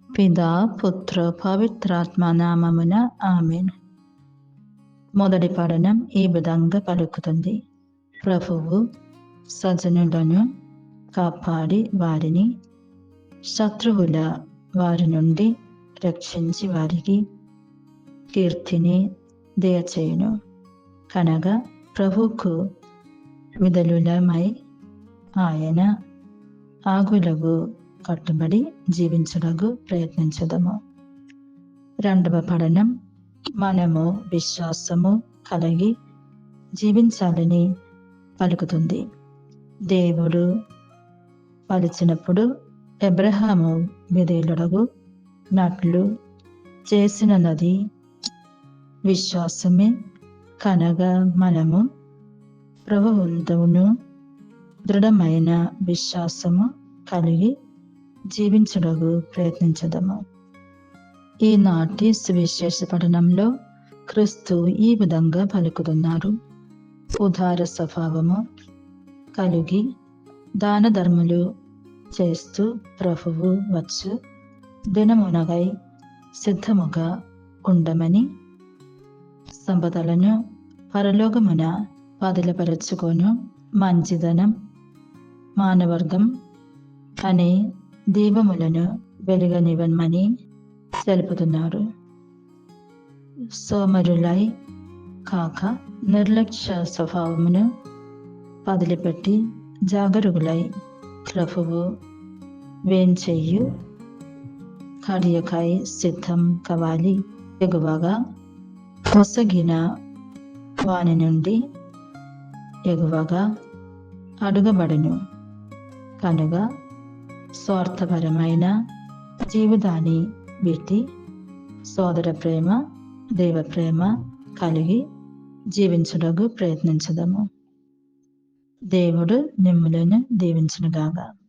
పితా పుత్ర పవిత్రాత్మ నామమున ఆమేన్. మొదటి పఠనం ఈ విధంగా పలుకుతుంది. ప్రభువు సజ్జనులను కాపాడి వారిని శత్రువుల వారి నుండి రక్షించి వారికి కీర్తిని దయచేయును. కనగా ప్రభువుకు విధులులమై ఆయన ఆగులకు కట్టుబడి జీవించడకు ప్రయత్నించదము. రెండవ పఠనం మనము విశ్వాసము కలిగి జీవించాలని పలుకుతుంది. దేవుడు పలిచినప్పుడు అబ్రహాము విధేయుడగు నట్లు చేసినది విశ్వాసమే. కనగా మనము ప్రభువును దృఢమైన విశ్వాసము కలిగి జీవించడకు ప్రయత్నించదము. ఈనాటి సువిశేష పఠనంలో క్రీస్తు ఈ విధంగా పలుకుతున్నారు. ఉదార స్వభావము కలిగి దాన ధర్మలు చేస్తూ ప్రభువు వచ్చు దినమునగై సిద్ధముగా ఉండమని, సంపదలను పరలోకమున పదిలపరచుకొను మంచిదనం మానవర్గం అనే దీపములను వెలుగనివ్వమని తెలుపుతున్నారు. సోమరులై కాక నిర్లక్ష్య స్వభావమును వదిలిపెట్టి జాగరుగులై ప్రభువు వేంచెయ్యు కార్యకై సిద్ధం కావాలి. ఎగువగా పొసగిన వాని నుండి ఎగువగా అడుగబడును. కనుక స్వార్థపరమైన జీవితాన్ని విట్టి సోదర ప్రేమ దైవ ప్రేమ కలిగి జీవించడకు ప్రయత్నించదము. దేవుడు మిమ్ములను దీవించునుగాక.